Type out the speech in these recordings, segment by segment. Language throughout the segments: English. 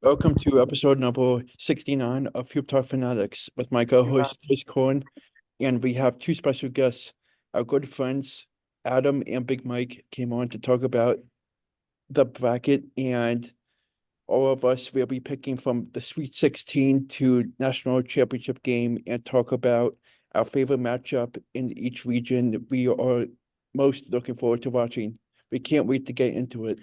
Welcome to episode number 69 of Hoop Talk Fanatics with my co-host Chris Korn, and we have two special guests. Our good friends Adam and Big Mike came on to talk about the bracket, and all of us will be picking from the Sweet 16 to National Championship game and talk about our favorite matchup in each region we are most looking forward to watching. We can't wait to get into it.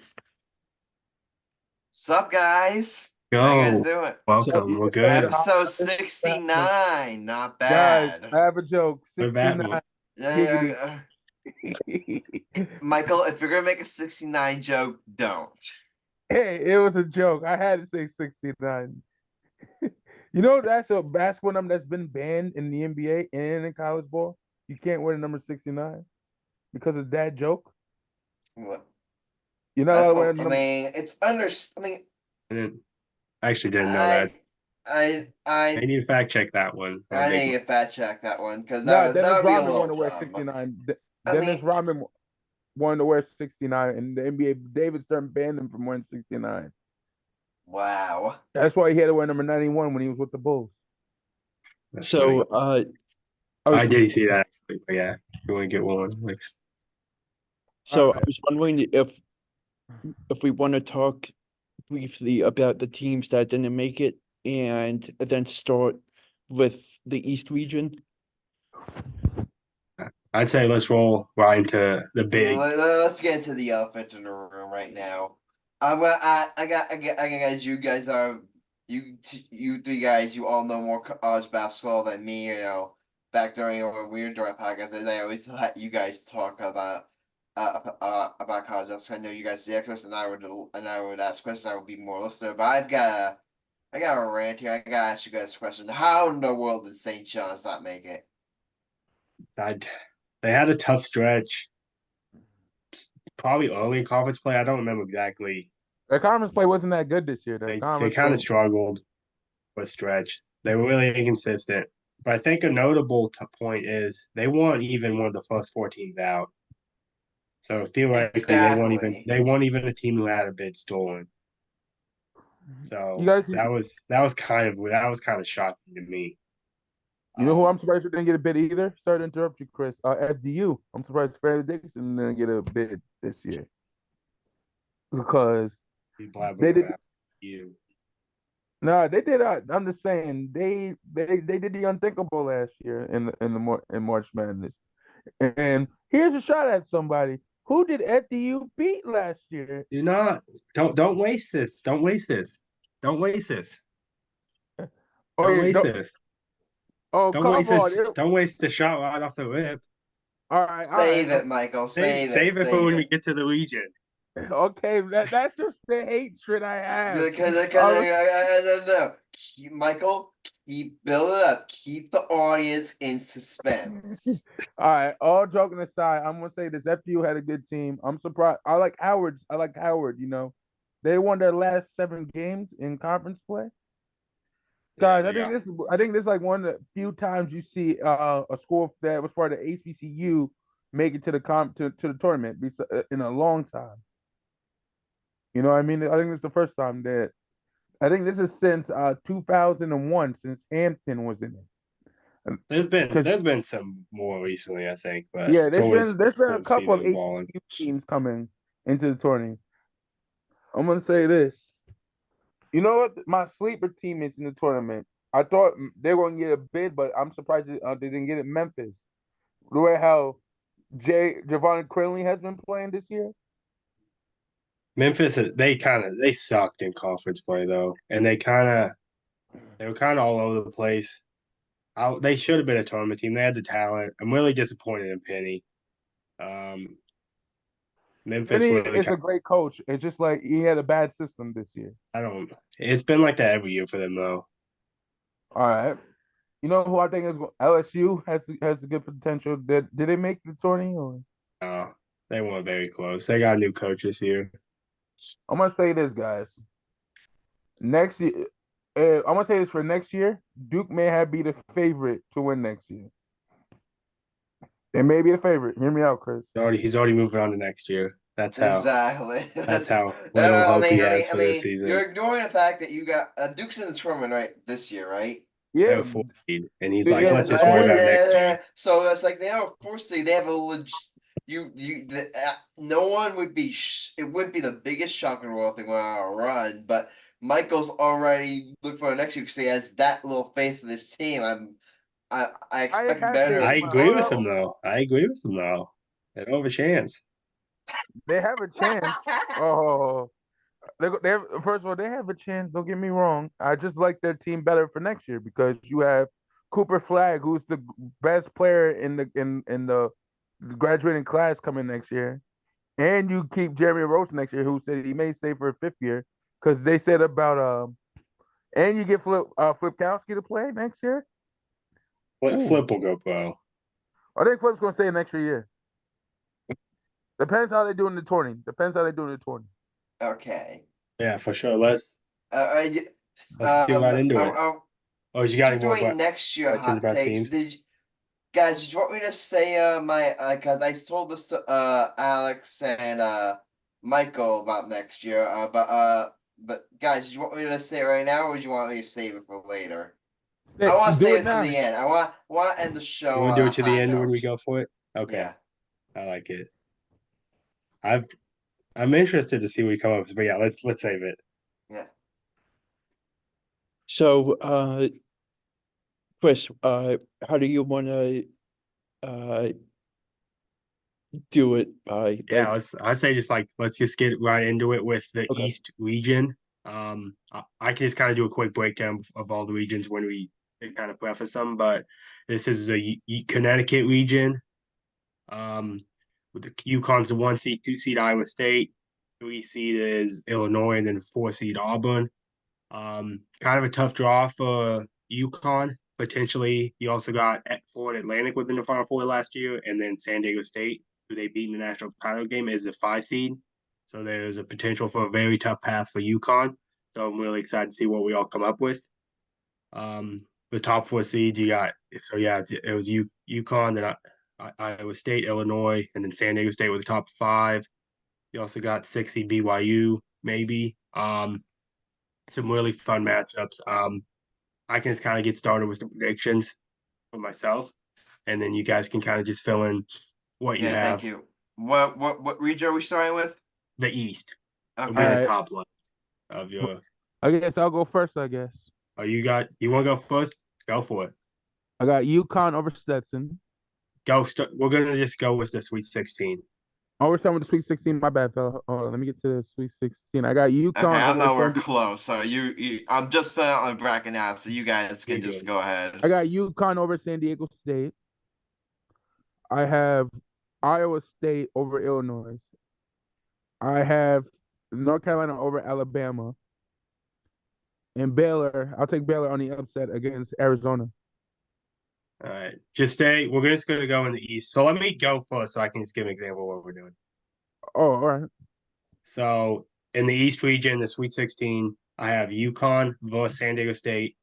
Sup, guys? How you guys Yo, doing? welcome. We're good. Episode 69. Not Guys, bad. I have a joke. We're back. 69. Uh, Giggity. Michael, if you're gonna make a 69 joke, don't. Hey, it was a joke. I had to say 69. You know, that's a basketball number that's been banned in the NBA and in college ball. You can't wear the number 69 because of that joke. What? You're not allowed to wear I the number. mean, it's under. I actually didn't know that. I They need to fact check that one. I need to fact check that one because No, that Dennis would be a Rodman wanted to little wear dumb. 69. I Dennis mean- Rodman wanted to wear 69, and the NBA, David Stern banned him from wearing 69. Wow. That's why he had to wear number 91 when he was with the Bulls. That's So, funny. I did see that, but yeah, you want to get one. So Alright. I was wondering if we want to talk briefly about the teams that didn't make it and then start with the East region. I'd say let's roll right into the big. Let's get into the elephant in the room right now. I got guys. You guys are you three guys. You all know more college basketball than me. You know, back during when we were doing podcasts, and I always let you guys talk about college basketball. I know you guys are the experts, and I would ask questions. I would be more listener. But I got a rant here. I gotta ask you guys a question. How in the world did St. John's not make it? They had a tough stretch. Probably early in conference play. I don't remember exactly. Their conference play wasn't that good this year. They kind of struggled with stretch. They were really inconsistent. But I think a notable point is they weren't even one of the first 4 teams out. So theoretically, Exactly. they weren't even a team who had a bid stolen. So You guys- that was kind of shocking to me. You know who I'm surprised didn't get a bid either? Sorry to interrupt you, Chris. FDU. I'm surprised Fanatics didn't get a bid this year because they did. You. No, they did. I'm just saying they did the unthinkable last year in March Madness. And here's a shot at somebody. Who did FDU beat last year? Don't waste this. Don't waste this. Don't waste this. Don't waste this. Oh, Don't come waste on. this. Don't waste the shot right off the rip. All right. Save it, Michael. Save it for when we get to the region. Okay, that's just the hatred I have. Because I don't know. Michael, build it up. Keep the audience in suspense. All right. All joking aside, I'm gonna say this: FDU had a good team. I'm surprised. I like Howard. You know, they won their last 7 games in conference play. Guys, I think this is like one of the few times you see a school that was part of the HBCU make it to the to the tournament in a long time. You know what I mean? I think this is the first time that I think this is since 2001 since Hampton was in it. There's been some more recently, I think, but yeah, there's been a couple of balling. HBCU teams coming into the tournament. I'm gonna say this. You know what? My sleeper team is in the tournament. I thought they were going to get a bid, but I'm surprised they didn't get it. Memphis. The way how Javon Crinley has been playing this year. Memphis, they sucked in conference play though, and they were kind of all over the place. They should have been a tournament team. They had the talent. I'm really disappointed in Penny. Memphis is a great coach. It's just like he had a bad system this year. It's been like that every year for them though. All right. You know who I think is LSU has a good potential. Did they make the tourney or? No, they weren't very close. They got a new coach this year. I'm gonna say this, guys. Next year, I'm gonna say this for next year. Duke may be the favorite to win next year. They may be the favorite. Hear me out, Chris. He's already moving on to next year. That's how. Exactly. That's how little hope he has for this season. You're ignoring the fact that you got Duke's in the tournament right this year, right? They're Yeah, a 4 seed, and he's Yeah, like, yeah, let's just worry about next year. So it's like they have a 4 seed. They have a no one would be. It wouldn't be the biggest shock in the world if they went on a run, but Michael's already looking for next year because he has that little faith in this team. I expect have better. faith. I agree with Michael. him though. They don't have a chance. They have a chance. Oh, first of all, they have a chance. Don't get me wrong. I just like their team better for next year because you have Cooper Flag, who's the best player in the graduating class coming next year, and you keep Jeremy Roach next year, who said he may stay for a 5th year because they said about and you get Flipkowski to play next year. Ooh. Flip will go pro. I think Flip's gonna stay an extra year. Depends how they do in the tourney. Okay. Yeah, for sure. Let's get right into it. Oh, you got any more doing next year questions hot about takes? teams? Guys, did you want me to say my because I told this to Alex and Michael about next year but guys, did you want me to say it right now or would you want me to save it for later? I want to Do save it it now. to the end. I want to end the show. You want to do it to the end when we go for it? Okay, Yeah. I like it. I'm interested to see what you come up with, but yeah, let's save it. Yeah. So, Chris, how do you want to do it? Yeah, I'd say just like let's just get right into it with the Okay. East region. I can just kind of do a quick breakdown of all the regions when we kind of preface them, but this is the Connecticut region. With the UConn's the 1 seed, 2 seed Iowa State, 3 seed is Illinois, and then 4 seed Auburn. Kind of a tough draw for UConn. Potentially, you also got Florida Atlantic within the Final Four last year, and then San Diego State, who they beat in the national title game, is the 5 seed. So there's a potential for a very tough path for UConn. So I'm really excited to see what we all come up with. The top 4 seeds you got. So yeah, it was UConn, then Iowa State, Illinois, and then San Diego State with the top 5. You also got 6 seed BYU, maybe. Some really fun matchups. I can just kind of get started with some predictions for myself, and then you guys can kind of just fill in what you have. Thank you. What region are we starting with? The East. Okay. Will be the top one of your. I guess I'll go first. I guess. Oh, you want to go first? Go for it. I got UConn over Stetson. We're gonna just go with the Sweet 16. Oh, we're starting with the Sweet 16. My bad, fella. Hold on, let me get to the Sweet 16. I got UConn. Okay, I know we're over close. So I'm just filling out my bracket now, so you guys can just go ahead. I got UConn over San Diego State. I have Iowa State over Illinois. I have North Carolina over Alabama. And Baylor, I'll take Baylor on the upset against Arizona. All right, we're just gonna go in the East. So let me go first, so I can just give an example of what we're doing. Oh, all right. So in the East region, the Sweet 16, I have UConn versus San Diego State,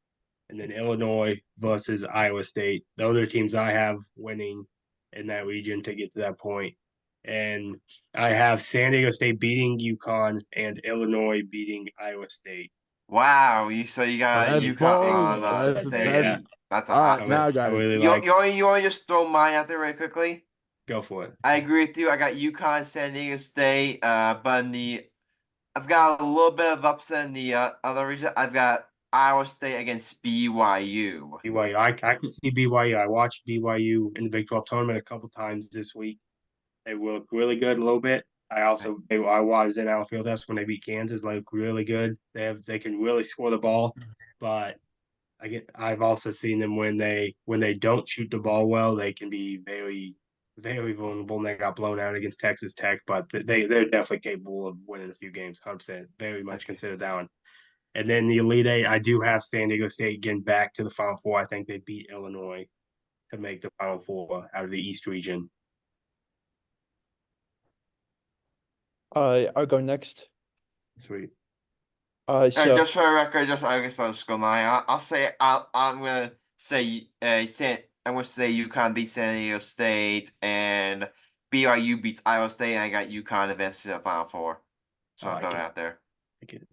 and then Illinois versus Iowa State. Those are the teams I have winning in that region to get to that point. And I have San Diego State beating UConn and Illinois beating Iowa State. Wow, you got That's UConn bold. on That's a all hot right, now I got it. really you want to just throw mine out there right quickly? Go for it. I agree with you. I got UConn, San Diego State, but I've got a little bit of upset in the other region. I've got Iowa State against BYU. I can see BYU. I watched BYU in the Big 12 tournament a couple times this week. They look really good a little bit. I was in our field test when they beat Kansas. They look really good. They can really score the ball, but I've also seen them when they don't shoot the ball well, they can be very, very vulnerable. And they got blown out against Texas Tech, but they're definitely capable of winning a few games. 100%, very much considered that one. And then the Elite Eight, I do have San Diego State getting back to the Final Four. I think they beat Illinois to make the Final Four out of the East region. I'll go next. Sweet. So Just for the record, I guess I'll just go mine. I'm gonna say UConn beat San Diego State, and BYU beats Iowa State, and I got UConn advances to the Final Four. So I I'll throw like it it. out there. Like it.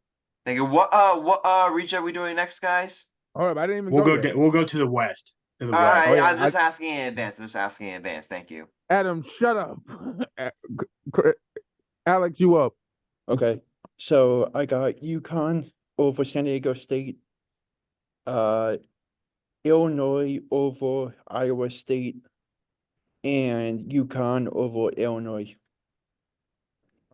Thank you. What region are we doing next, guys? All right, I didn't even We'll go go. yet. We'll go to the west. To the All west. right, yeah, I'm just asking in advance. Thank you. Adam, shut up. Alex, you up? Okay, so I got UConn over San Diego State, Illinois over Iowa State, and UConn over Illinois.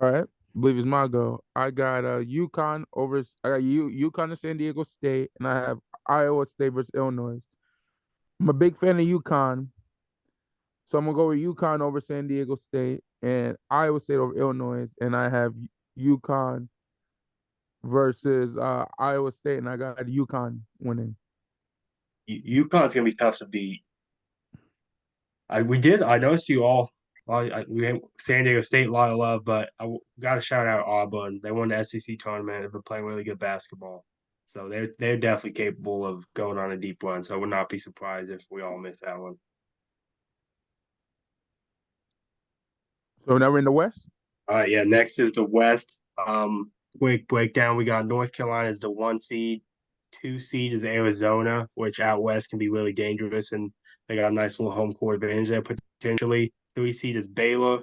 All right, I believe it's my go. I got UConn over. I got UConn and San Diego State, and I have Iowa State versus Illinois. I'm a big fan of UConn, so I'm gonna go with UConn over San Diego State and Iowa State over Illinois, and I have UConn versus Iowa State, and I got UConn winning. UConn's gonna be tough to beat. I noticed you all. We had San Diego State a lot of love, but got to shout out Auburn. They won the SEC tournament. They've been playing really good basketball, so they're definitely capable of going on a deep run. So I would not be surprised if we all miss that one. So now we're in the West. All right, yeah. Next is the West. Quick breakdown. We got North Carolina as the 1 seed. 2 seed is Arizona, which out west can be really dangerous, and they got a nice little home court advantage there potentially. 3 seed is Baylor,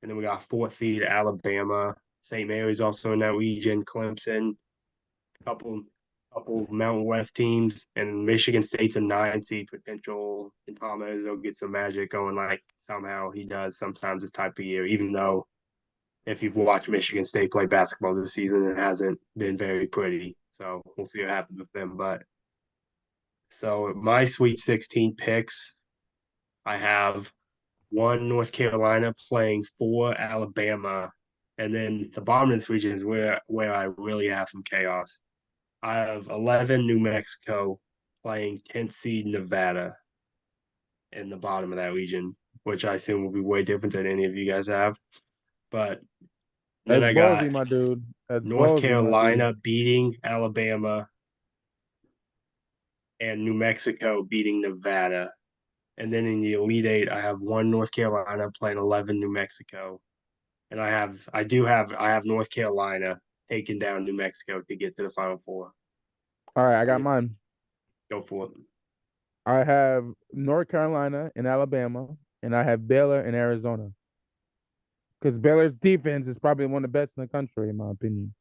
and then we got 4th seed Alabama. St. Mary's also in that region. Clemson, couple Mountain West teams, and Michigan State's a 9 seed potential. And Tom Izzo gets some magic going, like somehow he does sometimes this type of year, even though if you've watched Michigan State play basketball this season, it hasn't been very pretty. So we'll see what happens with them. But so my Sweet 16 picks, I have 1 North Carolina playing 4 Alabama, and then the bottom of this region is where I really have some chaos. I have 11 New Mexico playing 10th seed Nevada in the bottom of that region, which I assume will be way different than any of you guys have. But then That's I got ballsy, my dude. That's North ballsy, my Carolina dude. beating Alabama and New Mexico beating Nevada. And then in the Elite Eight, I have 1 North Carolina playing 11 New Mexico. And I have North Carolina taking down New Mexico to get to the Final Four. All right, I got mine. Go for it. I have North Carolina and Alabama, and I have Baylor and Arizona. Because Baylor's defense is probably one of the best in the country, in my opinion.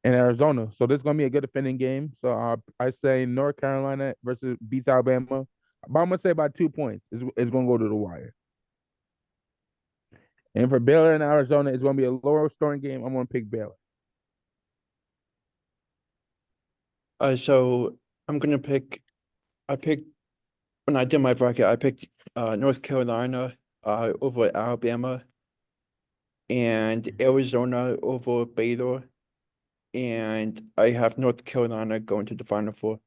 In Arizona. So this is gonna be a good defending game. So I say North Carolina versus beats Alabama. But I'm gonna say by 2 points. It's gonna go to the wire. And for Baylor and Arizona, it's gonna be a lower scoring game. I'm gonna pick Baylor. So I'm gonna I picked when I did my bracket, I picked North Carolina over Alabama and Arizona over Baylor, and I have North Carolina going to the Final Four.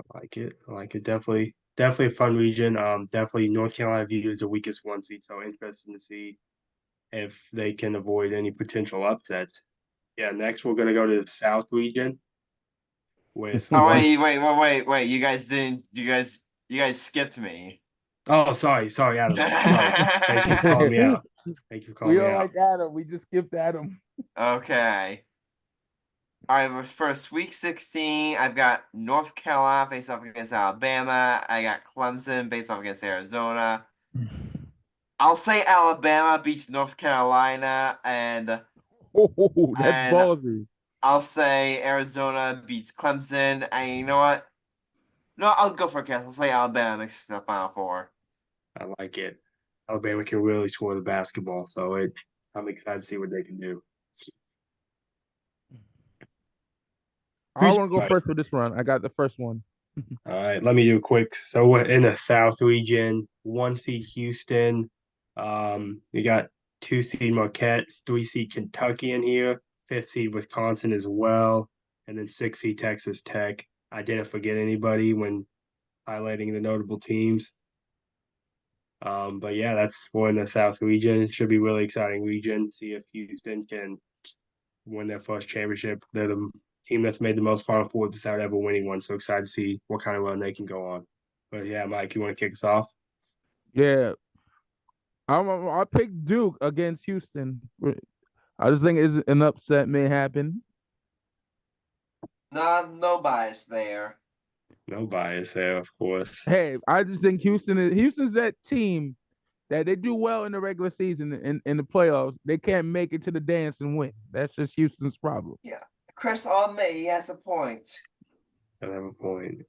I like it. I like it. Definitely a fun region. Definitely North Carolina view is the weakest 1 seed, so interesting to see if they can avoid any potential upsets. Yeah, next we're gonna go to the South region with Oh one. wait! You guys didn't. You guys skipped me. Oh, sorry, Adam. Sorry. Thank you for calling me out. Thank you for calling We me don't out. like Adam. We just skipped Adam. Okay. All right, first week 16, I've got North Carolina face off against Alabama. I got Clemson face off against Arizona. I'll say Alabama beats North Carolina, and Oh, that's And- ballsy. I'll say Arizona beats Clemson. And you know what? No, I'll go for a guess. I'll say Alabama makes it to the Final Four. I like it. Alabama can really score the basketball, so I'm excited to see what they can do. I want to go first for this run. I got the first one. All right, let me do a quick. So we're in the South region, 1 seed Houston. You got 2 seed Marquette, 3 seed Kentucky in here, 5th seed Wisconsin as well, and then 6 seed Texas Tech. I didn't forget anybody when highlighting the notable teams. But yeah, we're in the South region. It should be a really exciting region. See if Houston can win their first championship. They're the team that's made the most Final Fours without ever winning one. So excited to see what kind of run they can go on. But yeah, Mike, you want to kick us off? Yeah, I picked Duke against Houston. I just think it's an upset may happen. No bias there. No bias there, of course. Hey, I just think Houston's that team that they do well in the regular season in the playoffs. They can't make it to the dance and win. That's just Houston's problem. Yeah. Chris, I'll admit he has a point. I have a point.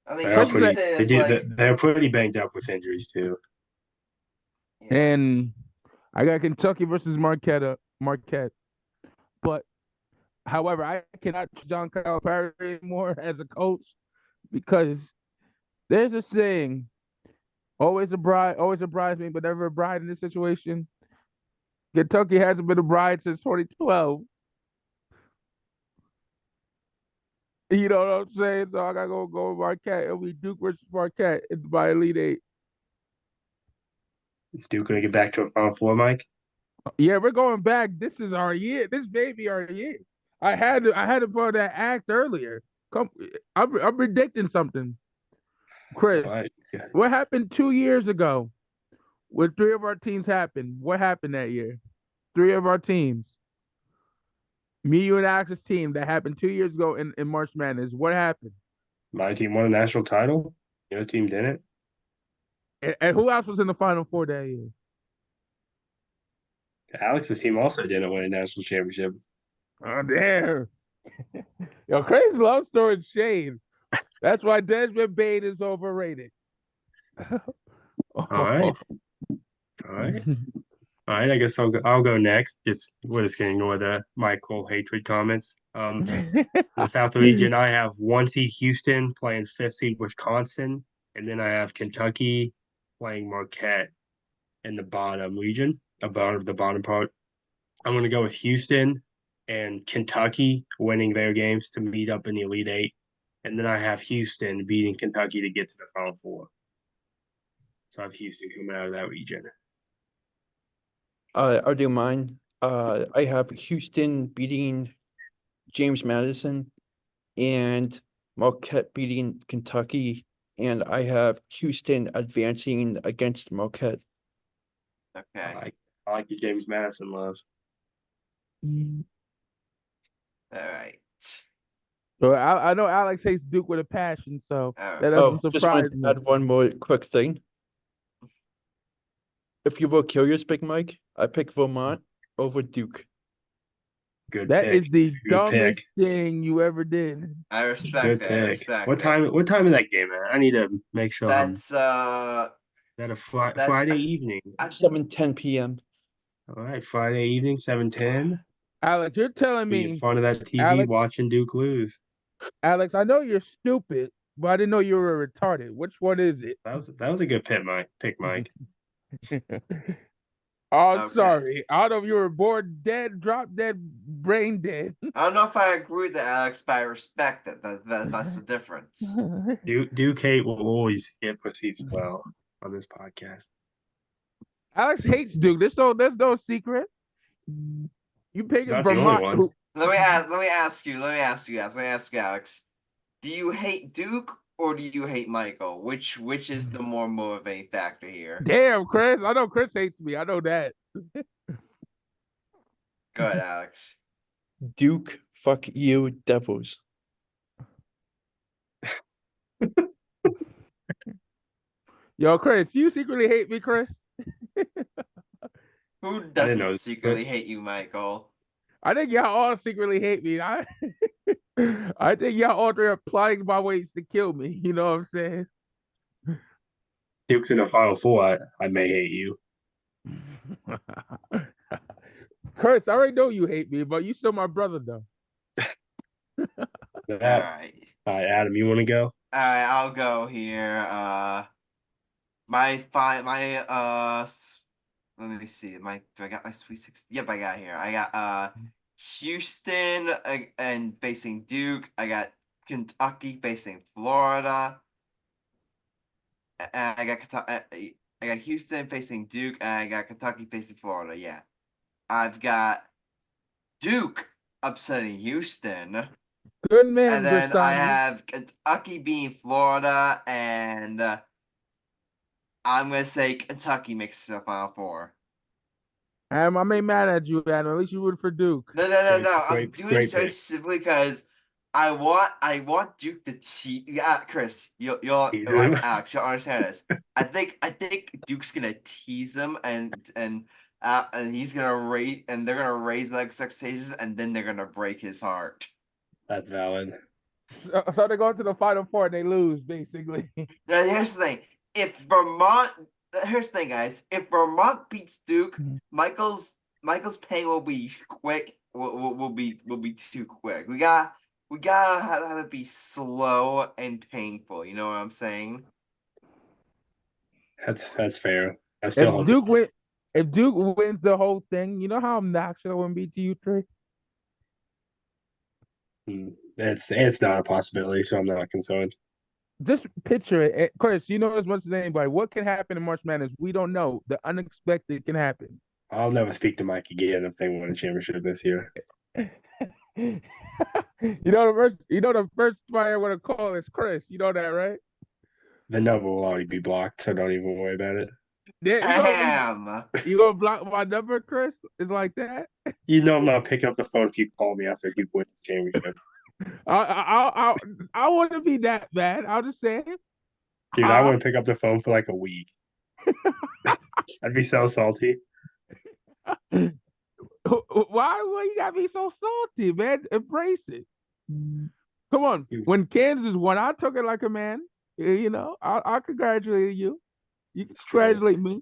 I mean, They are Chris pretty. Houston They is do. like, They're pretty banged up with injuries too. yeah. And I got Kentucky versus Marquette. But however, I cannot trust John Calipari anymore as a coach because there's a saying, always a bridesmaid, but never a bride in this situation. Kentucky hasn't been a bride since 2012. You know what I'm saying? So I gotta go with Marquette. It'll be Duke versus Marquette in my Elite Eight. Is Duke going to get back to a Final Four, Mike? Yeah, we're going back. This is our year. This may be our year. I had to put that act earlier. Come, I'm predicting something, Chris. All right. Yeah. What happened 2 years ago? When three of our teams happened. What happened that year? Three of our teams. Me, you, and Alex's team that happened 2 years ago in March Madness. What happened? My team won a national title. Your team didn't. And who else was in the Final Four that year? Alex's team also didn't win a national championship. Oh, damn. Yo, crazy love story shade. That's why Desmond Bain is overrated. All right. All right. All right. I guess I'll go next. We're just gonna ignore the Michael hatred comments. The South region, I have 1 seed Houston playing 5th seed Wisconsin, and then I have Kentucky playing Marquette in the bottom region, about the bottom part. I'm going to go with Houston and Kentucky winning their games to meet up in the Elite Eight, and then I have Houston beating Kentucky to get to the Final Four. So I have Houston coming out of that region. I'll do mine. I have Houston beating James Madison and Marquette beating Kentucky, and I have Houston advancing against Marquette. Okay. I like the James Madison love. All right. So I know Alex hates Duke with a passion, so All right. that Oh, doesn't just surprise wanted me. to add one more quick thing. If you were curious, Big Mike, I picked Vermont over Duke. Good That pick. is the Good dumbest pick. thing you ever did. I respect Good that. I pick. respect What it. time? What time is that game at? I need to make sure. That's Is that a that's- Friday evening? 7:10 p.m. All right, Friday evening, 7:10. Alex, you're telling Be in me, front of that TV Alex? watching Duke lose. Alex, I know you're stupid, but I didn't know you were retarded. Which one is it? That was a good pick, Mike. Oh, I'm Okay. sorry. I don't know if you were born dead, drop dead, brain dead. I don't know if I agree with Alex, but I respect it. That's the difference. Duke hate will always get perceived well on this podcast. Alex hates Duke. There's no secret. You pick He's it not the only Vermont. one. Let me ask you, Alex. Do you hate Duke or do you hate Michael? Which is the more motivating factor here? Damn, Chris. I know Chris hates me. I know that. Go ahead, Alex. Duke, fuck you, Devils. Yo, Chris, you secretly hate me, Chris? Who didn't doesn't know. secretly hate you, Michael? I think y'all all secretly hate me. I think y'all all three are plotting my ways to kill me. You know what I'm saying? Duke's in the Final Four. I may hate you. Chris, I already know you hate me, but you still my brother, though. All All right, Adam, you want to go? All right, I'll go here. Let me see. Do I got my Sweet 16? Yep, I got here. I got Houston and facing Duke. I got Kentucky facing Florida. And I got Houston facing Duke, and I got Kentucky facing Florida. Yeah, I've got Duke upsetting Houston. Good man, And then I Grassani. have Kentucky being Florida, and I'm gonna say Kentucky makes the Final Four. I ain't mad at you, Adam. At least you rooted for Duke. No. I'm Great- doing great this pick. simply because I want Duke to yeah, Chris, you'll Tease him. Alex, you'll understand this. I think Duke's gonna tease them and he's gonna they're gonna raise my expectations, and then they're gonna break his heart. That's valid. So they go to the Final Four and they lose, basically. Now here's the thing: here's the thing, guys. If Vermont beats Duke, Michael's pain will be quick. Will be too quick. We gotta have it be slow and painful. You know what I'm saying? That's fair. I still hope If Duke wins the whole thing, you know how obnoxious it would be to you, Trey? it's not a possibility, so I'm not concerned. Just picture it. Chris, you know as much as anybody. What can happen in March Madness? We don't know. The unexpected can happen. I'll never speak to Mike again if they win a championship this year. You the first player I want to call is Chris. You know that, right? The number will already be blocked, so don't even worry about it. Damn. You gonna block my number, Chris? It's like that. You know I'm not picking up the phone if you call me after you win the championship. I want to be that bad. I'll just say it. Dude, I wouldn't pick up the phone for like a week. I'd be so salty. Why you gotta be so salty, man? Embrace it. Come on. When Kansas won, I took it like a man. You know, I congratulate you. You can congratulate me.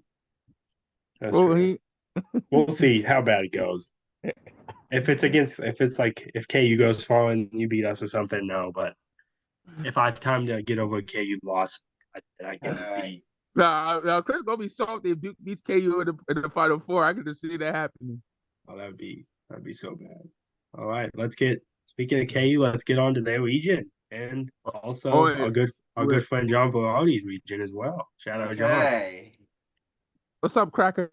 That's true. We'll see how bad it goes. If if KU goes far and you beat us or something, no. But if I have time to get over a KU loss, I can be. Nah, Chris gonna be salty if Duke beats KU in the Final Four. I can just see that happening. Oh, that'd be so bad. All right, speaking of KU, let's get on to their region and also our good friend John Berardi's region as well. Shout out John. What's up, Cracker?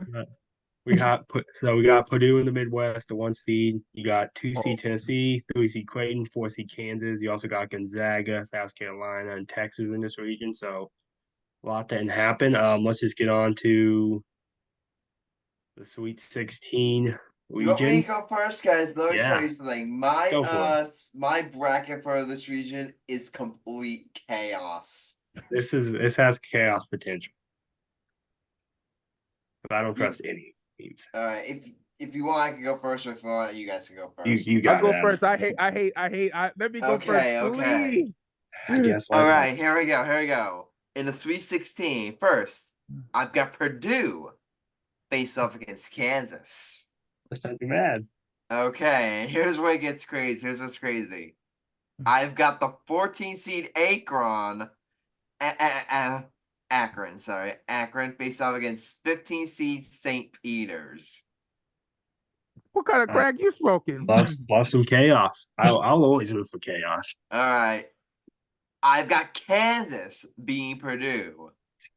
We got Purdue in the Midwest, the 1 seed. You got 2 seed Tennessee, 3 seed Creighton, 4 seed Kansas. You also got Gonzaga, South Carolina, and Texas in this region. So a lot didn't happen. Let's just get on to the Sweet 16 region. You want me to go first, guys? Let me tell you something. My bracket for this region is complete chaos. This has chaos potential. But I don't trust any teams. If you want, I can go first, or if you want, you guys can go first. You got I'll go first. Let me go first. Okay. I guess. All right, here we go. In the Sweet 16, first, I've got Purdue face off against Kansas. That's not too bad. Okay, here's where it gets crazy. Here's what's crazy. I've got the 14 seed Akron face off against 15 seed St. Peter's. What kind of crack you smoking? Love some chaos. I'll always root for chaos. All right. I've got Kansas being Purdue.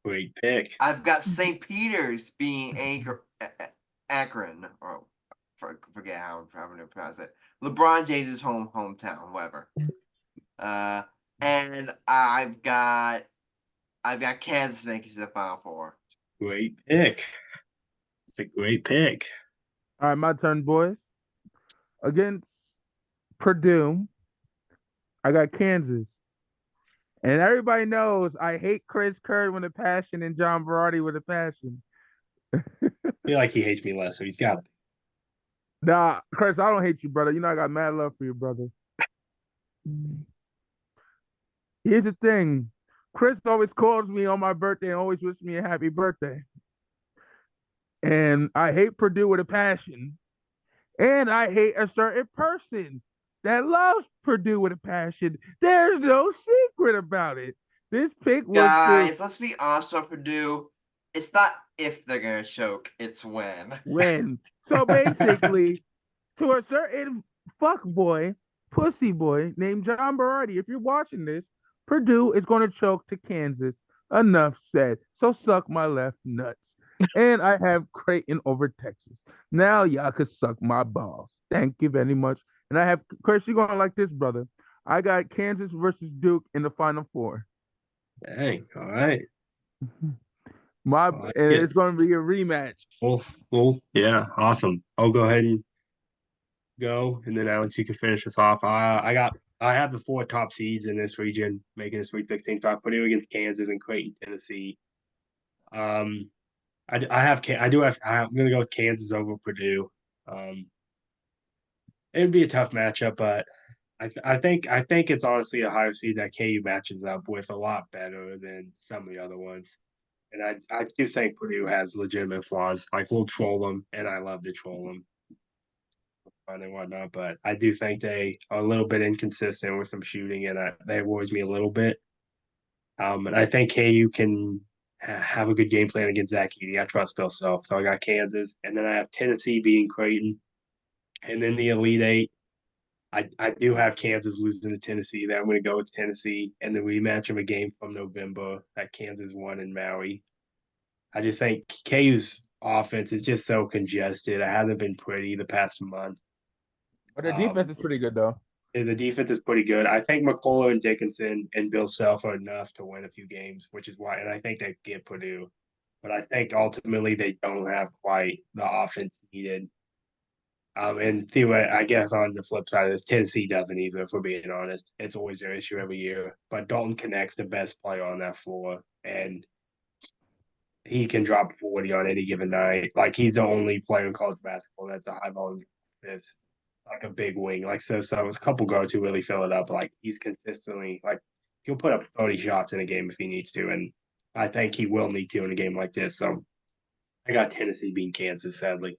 Great pick. I've got St. Peter's being Akron, or forget how to pronounce it. LeBron James' hometown, whatever. And I've got Kansas making it to the Final Four. Great pick. It's a great pick. All right, my turn, boys. Against Purdue, I got Kansas. And everybody knows I hate Chris Kern with a passion and John Berardi with a passion. I feel like he hates me less, so he's got it. Nah, Chris, I don't hate you, brother. You know I got mad love for you, brother. Here's the thing. Chris always calls me on my birthday and always wishes me a happy birthday. And I hate Purdue with a passion. And I hate a certain person that loves Purdue with a passion. There's no secret about it. This pick was Guys, let's be honest about Purdue. It's not if they're gonna choke, it's when. When. So basically, to a certain pussy boy named John Berardi, if you're watching this, Purdue is going to choke to Kansas. Enough said. So suck my left nuts. And I have Creighton over Texas. Now y'all could suck my balls. Thank you very much. And I have, Chris, you're going to like this, brother. I got Kansas versus Duke in the Final Four. Dang. All right. My I like and it. it's going to be a rematch. Well, yeah, awesome. I'll go ahead and go, and then Alex, you can finish us off. I have the 4 top seeds in this region making the Sweet 16 talk, Purdue against Kansas and Creighton, Tennessee. I'm gonna go with Kansas over Purdue. Um, it'd be a tough matchup, but I think it's honestly a higher seed that KU matches up with a lot better than some of the other ones. And I do think Purdue has legitimate flaws. Like we'll troll them, and I love to troll them and whatnot. But I do think they are a little bit inconsistent with some shooting, and they worries me a little bit. And I think KU can have a good game plan against Zach Edey. I trust Bill Self, so I got Kansas, and then I have Tennessee beating Creighton, and then the Elite Eight. I do have Kansas losing to Tennessee. There, I'm going to go with Tennessee and the rematch of a game from November that Kansas won in Maui. I just think KU's offense is just so congested. It hasn't been pretty the past month. But the defense is pretty good though. And the defense is pretty good. I think McCullough and Dickinson and Bill Self are enough to win a few games, which is why, and I think they get Purdue. But I think ultimately they don't have quite the offense needed. And I guess on the flip side of this, Tennessee doesn't either, if we're being honest. It's always their issue every year. But Dalton Connect's the best player on that floor, and he can drop 40 on any given night. Like he's the only player in college basketball that's a high volume. It's like a big wing. Like so it's a couple guards who really fill it up. Like he's consistently like he'll put up 30 shots in a game if he needs to, and I think he will need to in a game like this. So I got Tennessee beating Kansas, sadly.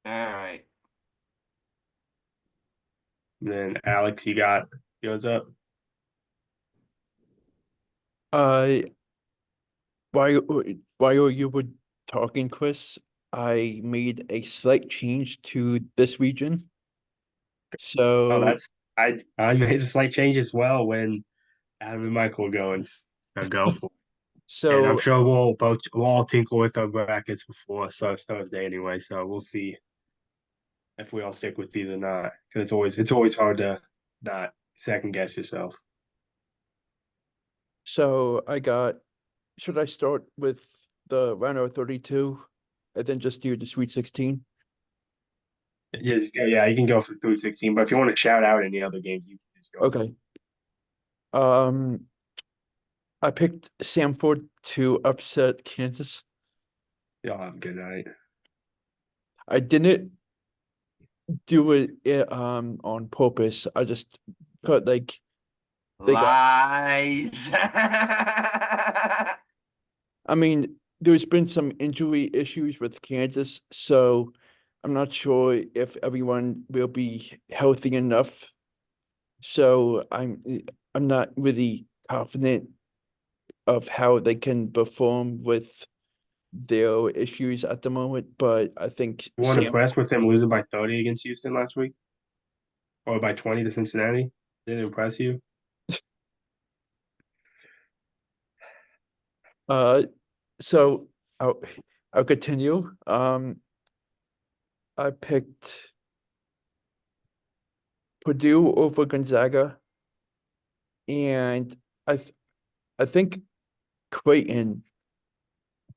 All right. And then Alex, you got yours up. Uh, while you were talking, Chris, I made a slight change to this region. Oh, So that's I made a slight change as well when Adam and Michael are going. I'll go for it. And I'm so sure we'll all tinkle with our brackets before so Thursday anyway. So we'll see if we all stick with these or not. Because it's always hard to not second guess yourself. so I got. Should I start with the round of 32 and then just do the Sweet 16? Yeah, you can go for Food 16, but if you want to shout out any other games, you can just go. Okay. I picked Samford to upset Kansas. Y'all have a good night. I didn't do it on purpose. I just felt like they got. Lies. I mean, there's been some injury issues with Kansas, so I'm not sure if everyone will be healthy enough. So I'm not really confident of how they can perform with their issues at the moment, but I think You weren't impressed with them losing by 30 against Houston last week? Or by 20 to Cincinnati? Did it impress you? uh so I'll continue. I picked Purdue over Gonzaga, and I think Creighton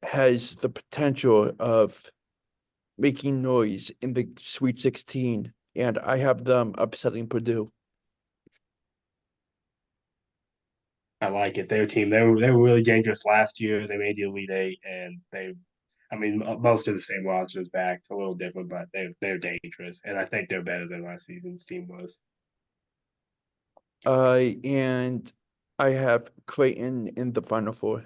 has the potential of making noise in the Sweet 16, and I have them upsetting Purdue. I like it. Their team, they were really dangerous last year. They made the Elite Eight, and most of the same rosters back, a little different, but they're dangerous, and I think they're better than last season's team was. And I have Creighton in the Final Four.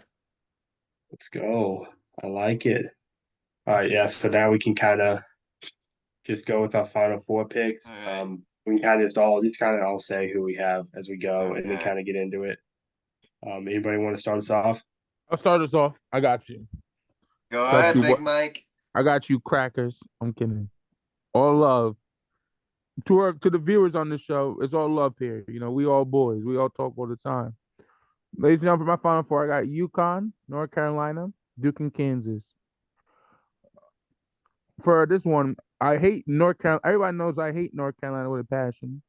Let's go. I like it. All right, yeah. So now we can kind of just go with our final 4 picks. All right. We can just kind of all say who we have as we go, and then Okay. kind of get into it. Anybody want to start us off? I'll start us off. I got you. Go Got ahead, you Big what? Mike. I got you, crackers. I'm kidding. All love. To the viewers on the show, it's all love here. You know, we all boys. We all talk all the time. Ladies and gentlemen, for my Final Four, I got UConn, North Carolina, Duke, and Kansas. for this one, I hate North Carolina. Everybody knows I hate North Carolina with a passion.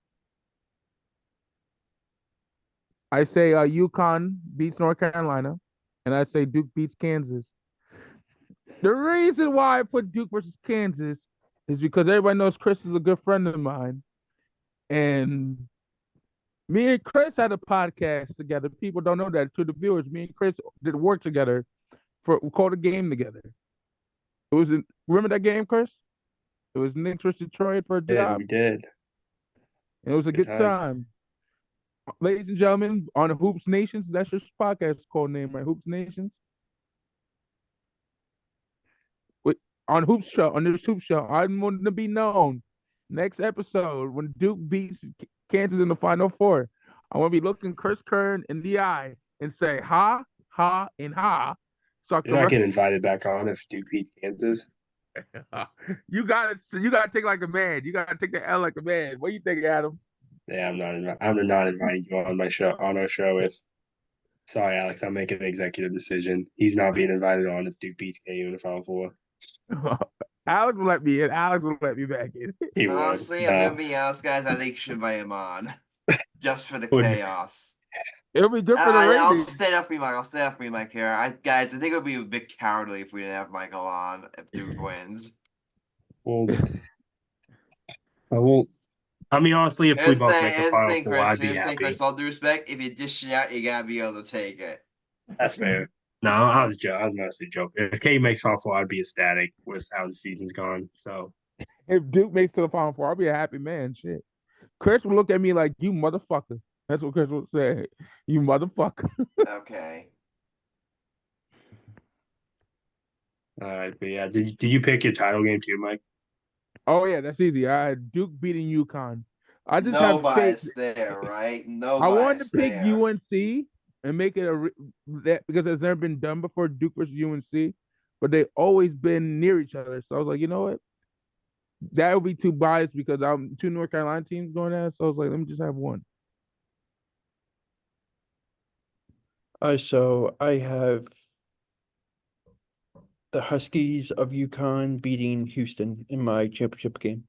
I say UConn beats North Carolina, and I say Duke beats Kansas. The reason why I put Duke versus Kansas is because everybody knows Chris is a good friend of mine, and me and Chris had a podcast together. People don't know that to the viewers. Me and Chris did work together we called a game together. Remember that game, Chris? It was Nick versus Detroit for a job. We did. And it was a good times. time. Ladies and gentlemen, on Hoops Nations, that's your podcast called name, right? Hoops Nations. On Hoops Show, on this Hoops Show, I want to be known. Next episode, when Duke beats Kansas in the Final Four, I want to be looking Chris Kern in the eye and say ha, ha, and ha. So You're not getting invited back on if Duke beats Kansas. You gotta take like a man. You gotta take the L like a man. What do you think, Adam? Yeah, I'm not inviting you on our show if. Sorry, Alex, I'm making an executive decision. He's not being invited on if Duke beats KU in the Final Four. Alex will let me in. Alex will let me back in. He Honestly, would. I'm gonna be honest, guys. I think you should invite him on, just for the Wouldn't- chaos. It'll be good for the I'll ratings. stand up for you, Mike. I'll stand up for you, Mike. Here, guys, I think it would be a bit cowardly if we didn't have Michael on if Duke wins. Well, I won't. I mean, honestly, if we both make the Final Four, I'd be happy. Chris, all due respect, if you dish it out, you gotta be able to take it. That's fair. No, I was mostly joking. If KU makes Final Four, I'd be ecstatic with how the season's gone. So If Duke makes to the Final Four, I'll be a happy man. Shit. Chris will look at me like, you motherfucker. That's what Chris will say. You motherfucker. Okay. all right, but yeah, did you pick your title game too, Mike? Oh yeah, that's easy. I had Duke beating UConn. I just No have bias faith. there, right? No I wanted bias to pick there. UNC and make it that because it's never been done before, Duke versus UNC, but they always been near each other. So I was like, you know what? That would be too biased because I'm two North Carolina teams going at it. So I was like, let me just have one. So I have the Huskies of UConn beating Houston in my championship game.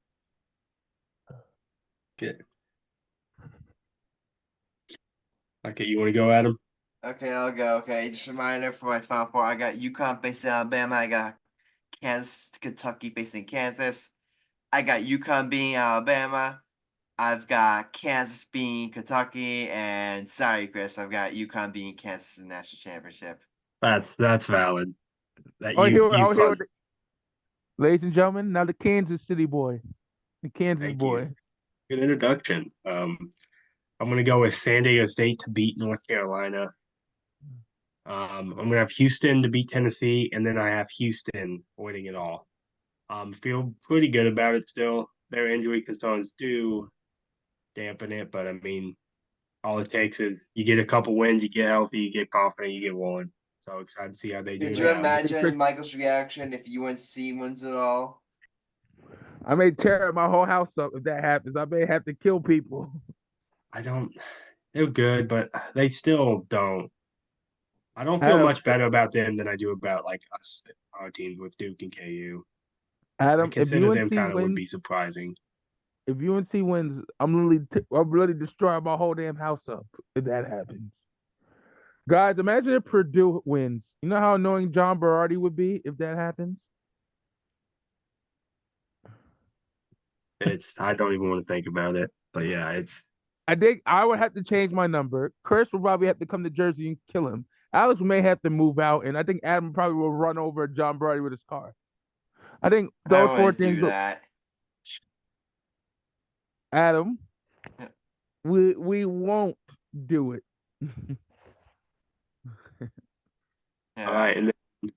Good. Okay, you want to go, Adam? Okay, I'll go. Okay, just a reminder for my Final Four. I got UConn facing Alabama. I got Kentucky facing Kansas. I got UConn beating Alabama. I've got Kansas beating Kentucky, and sorry, Chris, I've got UConn beating Kansas in the national championship. That's valid. That Ladies and gentlemen, now the Kansas City boy, the Kansas Thank boy. you. Good introduction. I'm gonna go with San Diego State to beat North Carolina. I'm gonna have Houston to beat Tennessee, and then I have Houston winning it all. Feel pretty good about it still. Their injury concerns do dampen it, but I mean, all it takes is you get a couple wins, you get healthy, you get confident, you get one. So excited to see how they do. Could you imagine Michael's reaction if UNC wins it all? I may tear my whole house up if that happens. I may have to kill people. They're good, but they still don't. I don't feel much better about them than I do about like us, our teams with Duke and KU. Adam, I consider them kind of would be surprising. If UNC wins, I'm really destroying my whole damn house up if that happens. Guys, imagine if Purdue wins. You know how annoying John Berardi would be if that happens? I don't even want to think about it. But yeah, I think I would have to change my number. Chris will probably have to come to Jersey and kill him. Alex may have to move out, and I think Adam probably will run over John Berardi with his car. I think those four things. That. Adam, we won't do it. All right, and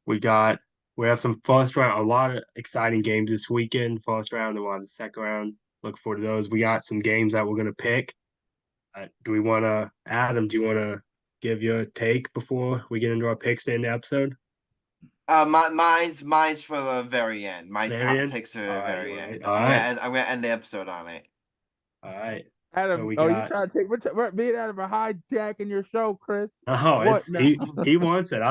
then we have some first round, a lot of exciting games this weekend. First round, and we'll have the second round. Look forward to those. We got some games that we're gonna pick. Do we want to, Adam? Do you want to give your take before we get into our picks in the episode? Mine's for the very end. My top picks are the very end. I'm gonna end the episode on it. All right. Adam, you trying to take me and Adam are hijacking your show, Chris? Oh, he wants it.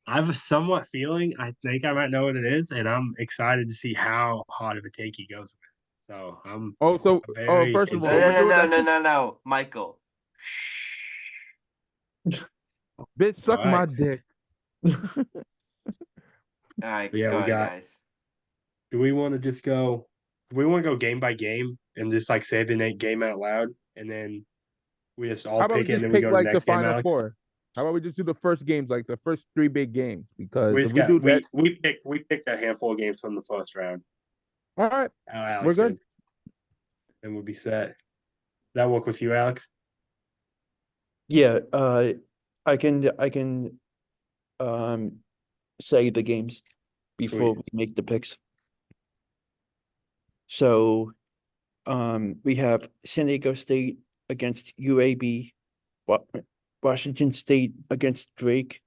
I have a somewhat feeling. I think I might know what it is, and I'm excited to see how hard of a take he goes with. So I'm Oh, so very first of No, all, we're interested. no, doing no, that. no, no, no, Michael. Bitch, suck All right. my dick. All right, Yeah, go we ahead, got. guys. Do we want to just go? Do we want to go game by game and just like say the game out loud, and then we just all How about we pick it, and just then we pick go to the like the next game, final Alex? four? How about we just do the first games, like the first three big games? Because We if just we do got that, we picked a handful of games from the first round. all right, we're Alex good. did, and we'll be set. That work with you, Alex? Yeah, I can say the games before Sweet. we make the picks. So we have San Diego State against UAB, Wa- Washington State against Drake,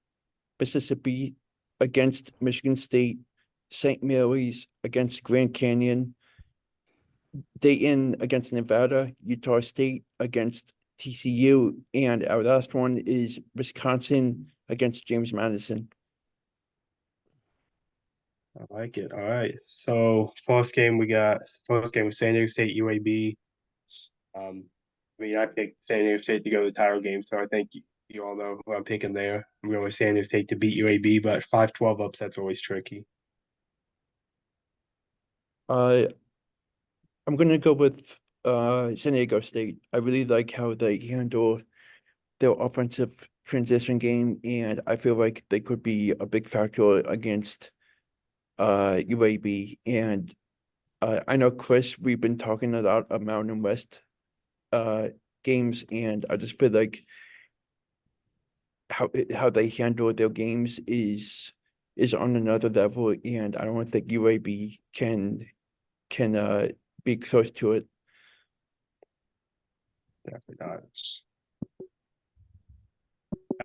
Mississippi against Michigan State, St. Mary's against Grand Canyon, Dayton against Nevada, Utah State against TCU, and our last one is Wisconsin against James Madison. I like it. All right. So first game was San Diego State UAB. I picked San Diego State to go to the title game, so I think you all know who I'm picking there. I'm going with San Diego State to beat UAB, but 5-12 upset's always tricky. Uh, I'm gonna go with San Diego State. I really like how they handle their offensive transition game, and I feel like they could be a big factor against UAB. And I know Chris, we've been talking a lot of Mountain West games, and I just feel like how they handle their games is on another level, and I don't think UAB can be close to it. Definitely not.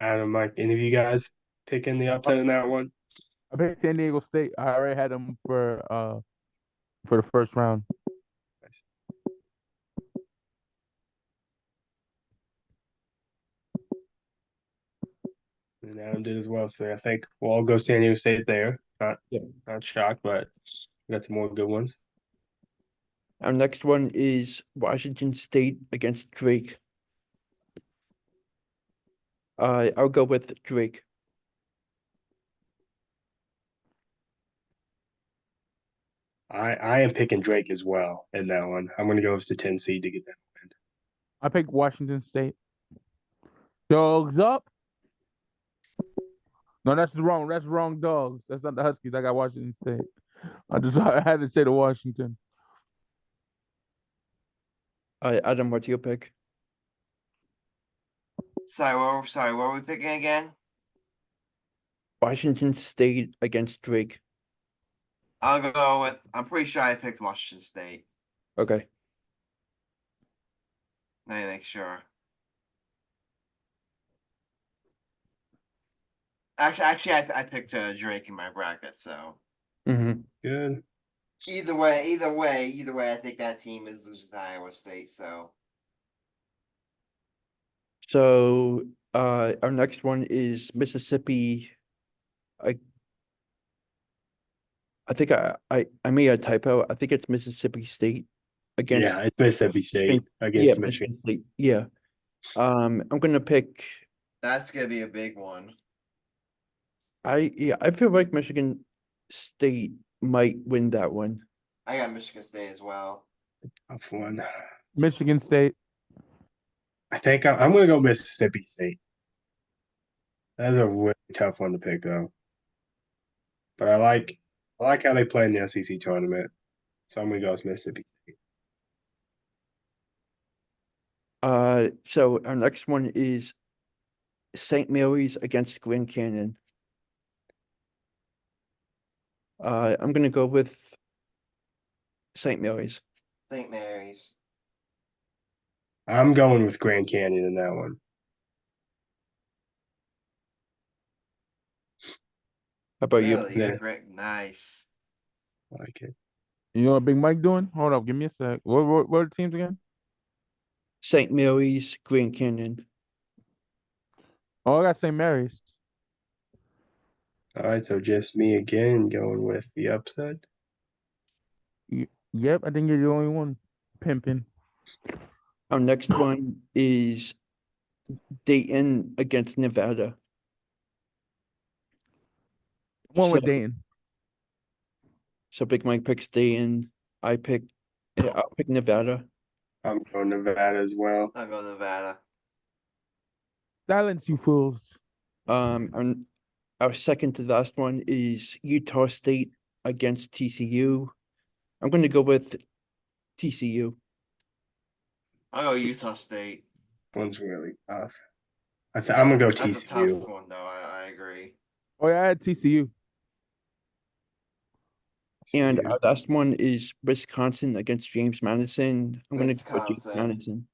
Adam, Mike, any of you guys picking the upset in that one? I picked San Diego State. I already had them for the first round. And Adam did as well. So I think we'll all go San Diego State there. Yeah. Not shocked, but we got some more good ones. Our next one is Washington State against Drake. I'll go with Drake. I am picking Drake as well in that one. I'm going to go with the 10 seed to get that win. I picked Washington State. Dogs up. No, that's wrong dogs. That's not the Huskies. I got Washington State. I had to say the Washington. Adam, what's your pick? Sorry, what were we picking again? Washington State against Drake. I'll go with. I'm pretty sure I picked Washington State. Okay. Let me make sure. Actually, I picked Drake in my bracket. So Mm-hmm. Good. either way, I think that team is losing to Iowa State. So So our next one is Mississippi. I think I made a typo. I think it's Mississippi State against Yeah, it's Mississippi State yeah, against Michigan. Mississippi State. Yeah. I'm gonna pick that's gonna be a big one. I feel like Michigan State might win that one. I got Michigan State as well. Tough one. Michigan State. I think I'm going to go Mississippi State. That's a really tough one to pick, though. But I like how they play in the SEC tournament. So I'm going to go with Mississippi State. So our next one is St. Mary's against Grand Canyon. I'm gonna go with St. Mary's. St. Mary's. I'm going with Grand Canyon in that one. How about you? Really, Yeah. great, nice. I like it. You know what Big Mike doing? Hold up, give me a sec. What are the teams again? St. Mary's, Grand Canyon. Oh, I got St. Mary's. All right, so just me again going with the upset. Yep, I think you're the only one pimping. Our next one is Dayton against Nevada. One So, with Dayton. so Big Mike picks Dayton. I'll pick Nevada. I'm going Nevada as well. I'll go Nevada. Silence, you fools. And our second to last one is Utah State against TCU. I'm going to go with TCU. I'll go Utah State. One's really tough. I'm gonna go That's a TCU. tough one, though. I agree. Oh yeah, I had TCU. And TCU. our last one is Wisconsin against James Madison. I'm going to go with James Wisconsin. Madison.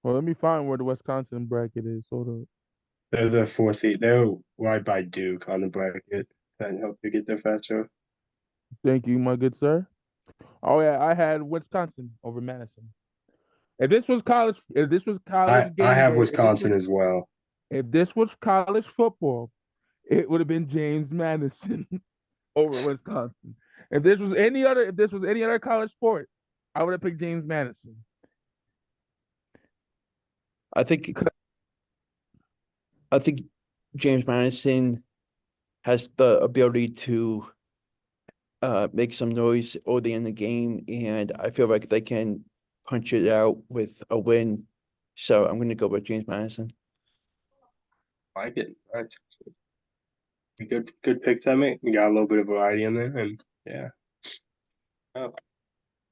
Well, let me find where the Wisconsin bracket is. Hold up. They're the fourth seed. They're right by Duke on the bracket. That help you get there faster. Thank you, my good sir. Oh yeah, I had Wisconsin over Madison. If this was college I game have day, Wisconsin as well. if this was college football, it would have been James Madison over Wisconsin. If this was any other college sport, I would have picked James Madison. I think James Madison has the ability to make some noise early in the game, and I feel like they can punch it out with a win. So I'm going to go with James Madison. I like it. Right. Good pick, Timmy. We got a little bit of variety in there, and yeah. Oh,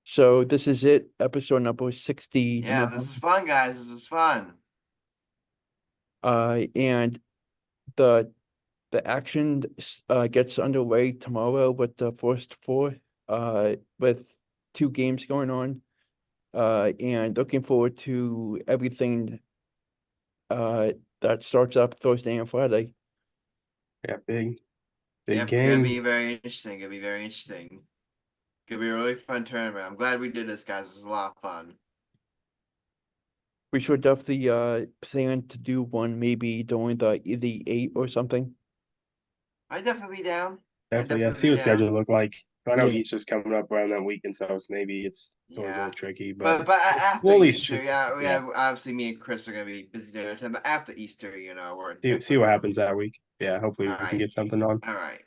So this is it, episode number 69. Yeah, this is fun, guys. This is fun. And the action gets underway tomorrow with the first four, with 2 games going on. And looking forward to everything that starts up Thursday and Friday. yeah, big Yep, game. gonna be very interesting. Gonna be very interesting. Gonna be a really fun tournament. I'm glad we did this, guys. This is a lot of fun. We should definitely plan to do one maybe during the 8 or something. I'd definitely be down. Definitely, yeah. definitely See what down. schedule look like. I know Yeah. Easter's coming up around that weekend, so maybe it's always a Yeah. little tricky. But after fully Easter, just- yeah, yeah. obviously me and Chris are gonna be busy during the time. But after Easter, we're See definitely what gonna happens be- that week. Yeah, hopefully we All can right. get something on. All right.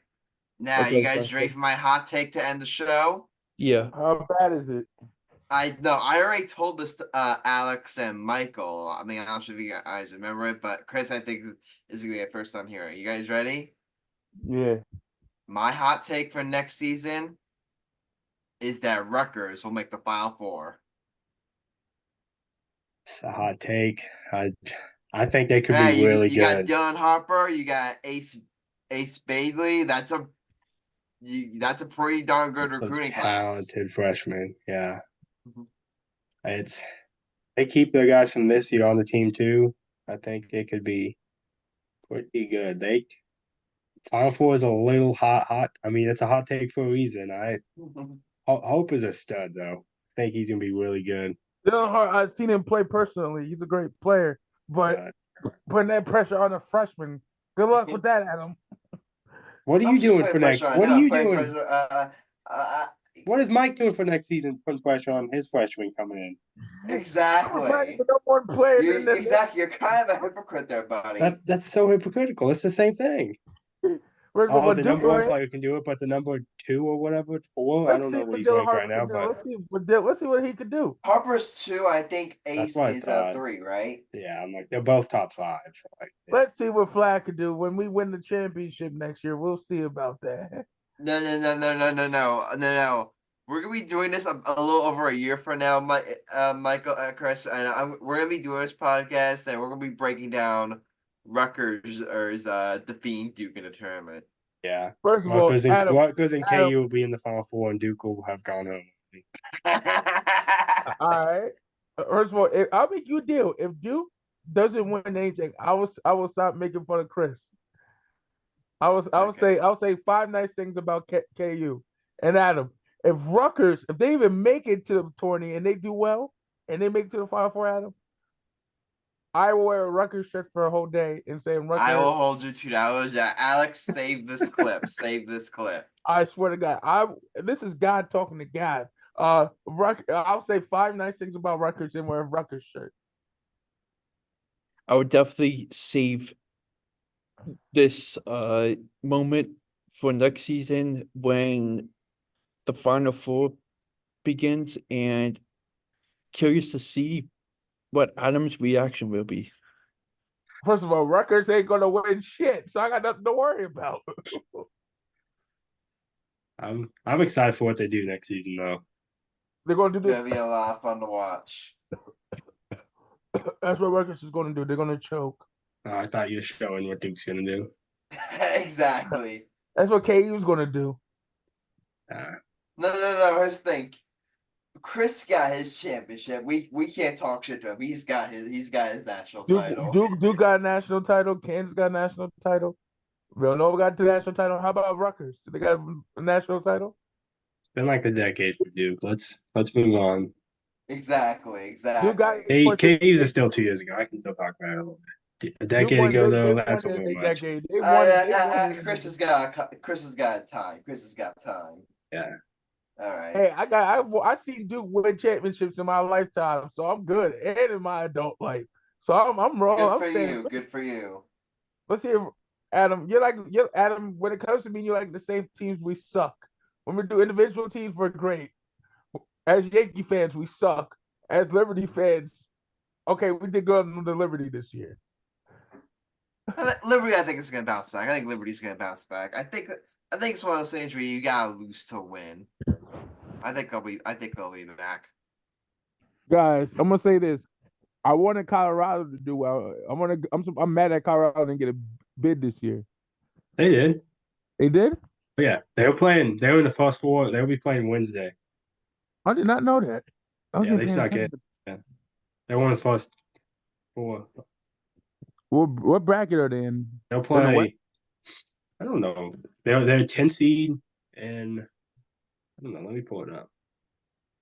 Now, Okay, you guys sounds ready good. for my hot take to end the show? Yeah. How bad is it? I already told this to Alex and Michael. I mean, I'm not sure if you guys remember it, but Chris, I think is gonna be the first time hearing. You guys ready? Yeah. My hot take for next season is that Rutgers will make the Final Four. It's a hot take. I think they could Hey, be really you got good. Dylan Harper, you got Ace Bailey. That's a pretty darn good A recruiting class. talented freshman. Yeah. Mhm. They keep their guys from this year on the team too. I think it could be pretty good. Final Four is a little hot. I mean, it's a hot take for a reason. Hope is a stud though. I think he's gonna be really good. Dylan Hart, I've seen him play personally. He's a great player, but putting that pressure on a freshman. Good luck with that, Adam. What are I'm you just doing putting for next? pressure on What are him, you putting doing? pressure, What is Mike doing for next season? Putting pressure on his freshman coming in. exactly. The number one player in the Exactly. You're kind of a hypocrite there, buddy. That's so hypocritical. It's the same thing. Where's Oh, what the Duke number one right? player can do it, but the number 2 or whatever, 4, I don't know what he's Dylan ranked Harper right now, can do. but Let's see what he could do. Harper's 2. I think that's Ace what I is thought. 3, right? Yeah, I'm like they're both top 5. Like, Let's see what Flag could do when we win the championship next year. We'll see about that. No. We're gonna be doing this a little over a year from now, Michael, Chris, and we're gonna be doing this podcast, and we're gonna be breaking down Rutgers defeating Duke in the tournament. yeah. First of all, Adam, Rutgers and KU will be in the Final Four, and Duke will have gone home. all right. First of all, I'll make you a deal. If Duke doesn't win anything, I will stop making fun of Chris. I'll say 5 nice things about KU and Adam. If Rutgers, if they even make it to the tourney and they do well and they make it to the Final Four, Adam, I will wear a Rutgers shirt for a whole day and say I Rutgers. will hold you $2. Yeah, Alex, save this clip. Save this clip. I swear to God, this is God talking to God. I'll say 5 nice things about Rutgers and wear a Rutgers shirt. I would definitely save this moment for next season when the Final Four begins, and curious to see what Adam's reaction will be. First of all, Rutgers ain't gonna win shit, so I got nothing to worry about. I'm excited for what they do next season though. They're gonna do It's this. gonna be a lot of fun to watch. That's what Rutgers is gonna do. They're gonna choke. I thought you were showing what Duke's gonna do. Exactly. That's what KU's gonna do. No. Here's the thing. Chris got his championship. We can't talk shit to him. He's got his national title. Duke got a national title. Kansas got a national title. Villanova got the national title. How about Rutgers? They got a national title. It's been like a decade for Duke. Let's move on. Exactly. Duke got KU's is still 2 years ago. I can still talk about it a little bit. A decade ago though, that's a little much. Chris has got time. Chris has got time. Yeah. All right. Hey, I seen Duke win championships in my lifetime, so I'm good, and in my adult life. So I'm wrong. Good for you. Let's hear, Adam. You're Adam. When it comes to me, you like the same teams. We suck. When we do individual teams, we're great. As Yankee fans, we suck. As Liberty fans, okay, we did good on the Liberty this year. Liberty, I think is gonna bounce back. I think Liberty's gonna bounce back. I think it's one of those things where you gotta lose to win. I think they'll be back. Guys, I'm gonna say this. I wanted Colorado to do well. I'm mad at Colorado didn't get a bid this year. They did. They did? Oh, yeah. They were in the first four. They'll be playing Wednesday. I did not know that. Yeah, they suck it. Yeah. They won the first four. What bracket are they in? They'll play. I don't know. They're 10 seed, and I don't know. Let me pull it up.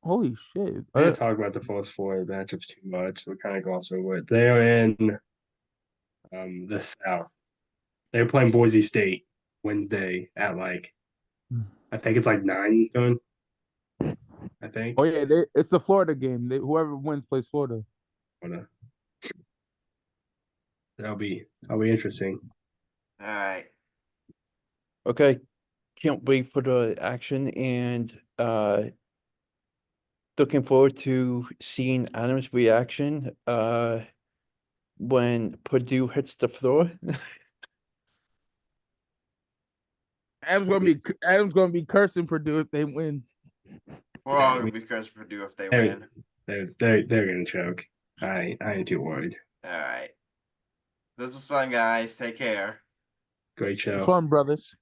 Holy shit! I didn't talk about the first four matchups too much. So we kind of gloss over it. They are in the South. They're playing Boise State Wednesday at I think it's 9 Eastern. I think. Oh yeah, it's the Florida game. Whoever wins plays Florida. That'll be interesting. All right. Okay, can't wait for the action, and looking forward to seeing Adam's reaction when Purdue hits the floor. Adam's gonna be cursing Purdue if they win. We're all gonna be cursing Purdue if they win. They're gonna choke. I ain't too worried. All right. This was fun, guys. Take care. Great show. Fun, brothers.